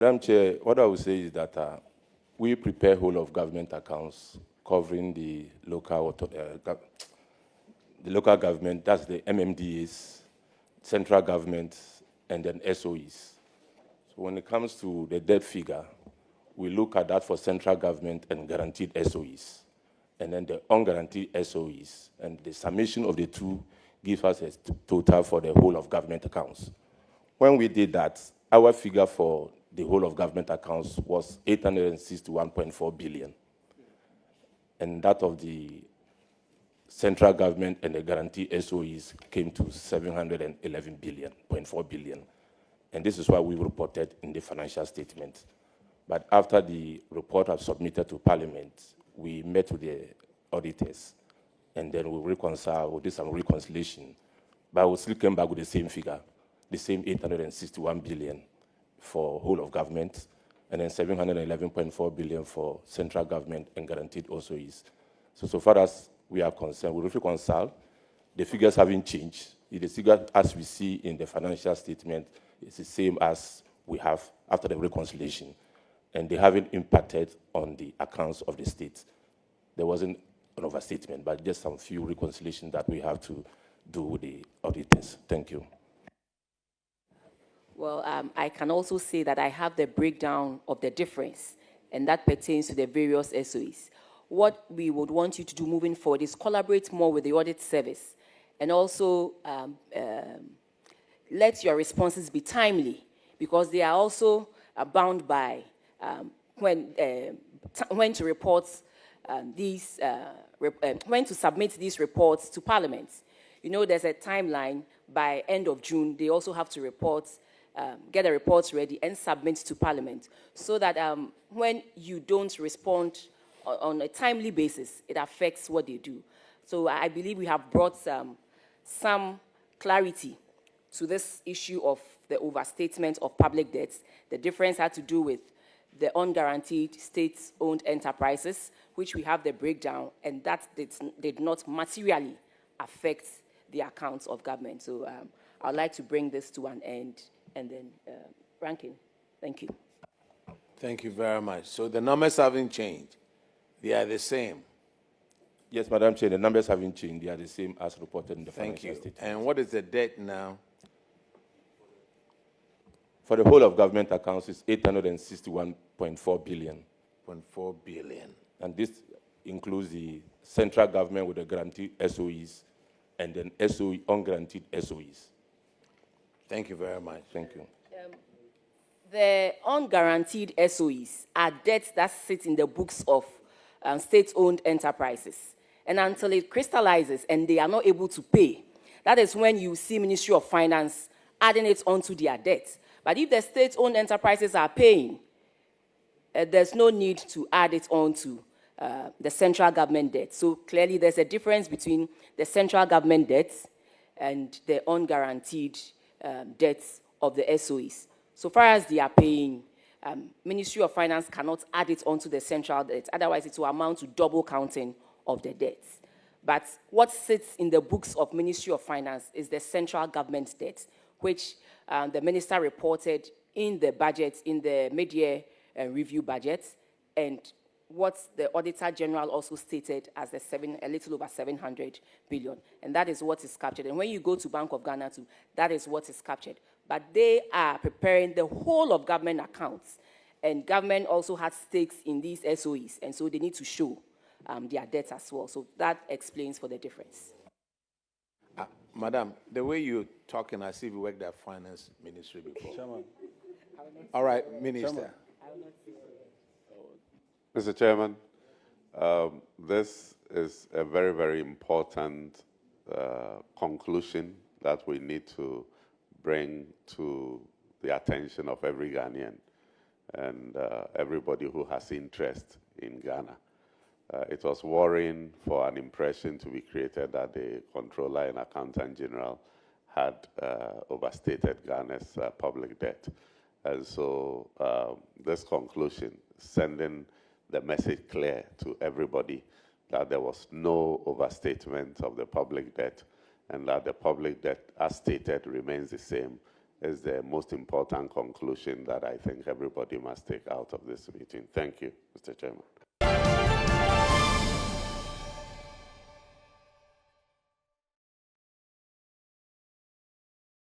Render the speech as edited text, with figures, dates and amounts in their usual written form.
Madam Chair, what I would say is that we prepare whole of government accounts covering the local government, that's the MMDAs, central government, and then SOEs. So when it comes to the debt figure, we look at that for central government and guaranteed SOEs, and then the unguaranteed SOEs, and the summation of the two gives us a total for the whole of government accounts. When we did that, our figure for the whole of government accounts was 861.4 billion. And that of the central government and the guarantee SOEs came to 711.4 billion. And this is what we reported in the financial statement. But after the report was submitted to Parliament, we met with the auditors, and then we reconciled, we did some reconciliation, but we still came back with the same figure, the same 861 billion for whole of government, and then 711.4 billion for central government and guaranteed SOEs. So far as we are concerned, we reconcile. The figures haven't changed. The figure as we see in the financial statement is the same as we have after the reconciliation, and they haven't impacted on the accounts of the state. There wasn't an overstatement, but just some few reconciliations that we have to do with the auditors. Thank you. Well, I can also say that I have the breakdown of the difference, and that pertains to the various SOEs. What we would want you to do moving forward is collaborate more with the audit service, and also let your responses be timely, because they are also bound by when to report when to submit these reports to Parliament. You know, there's a timeline. By end of June, they also have to report, get the reports ready and submit to Parliament, so that when you don't respond on a timely basis, it affects what they do. So I believe we have brought some clarity to this issue of the overstatement of public debts. The difference had to do with the unguaranteed state-owned enterprises, which we have the breakdown, and that did not materially affect the accounts of government. So I'd like to bring this to an end, and then Ranking. Thank you. Thank you very much. So the numbers haven't changed. They are the same. Yes, Madam Chair, the numbers haven't changed. They are the same as reported in the financial statement. And what is the debt now? For the whole of government accounts, it's 861.4 billion. 0.4 billion. And this includes the central government with the guaranteed SOEs and then unguaranteed SOEs. Thank you very much. Thank you. The unguaranteed SOEs are debts that sit in the books of state-owned enterprises. And until it crystallizes and they are not able to pay, that is when you see Ministry of Finance adding it onto their debt. But if the state-owned enterprises are paying, there's no need to add it onto the central government debt. So clearly there's a difference between the central government debts and the unguaranteed debts of the SOEs. So far as they are paying, Ministry of Finance cannot add it onto the central debt. Otherwise, it will amount to double counting of the debts. But what sits in the books of Ministry of Finance is the central government debt, which the minister reported in the budget, in the mid-year review budget, and what the Auditor General also stated as a little over 700 billion. And that is what is captured. And when you go to Bank of Ghana too, that is what is captured. But they are preparing the whole of government accounts. And government also has stakes in these SOEs. And so they need to show their debt as well. So that explains for the difference. Madam, the way you're talking as if you worked at Finance Ministry before. Chairman. All right, Minister. Mr. Chairman, this is a very, very important conclusion that we need to bring to the attention of every Ghanaian and everybody who has interest in Ghana. It was worrying for an impression to be created that the Comptroller and Accountant General had overstated Ghana's public debt. And so this conclusion, sending the message clear to everybody that there was no overstatement of the public debt and that the public debt, as stated, remains the same, is the most important conclusion that I think everybody must take out of this meeting. Thank you, Mr. Chairman.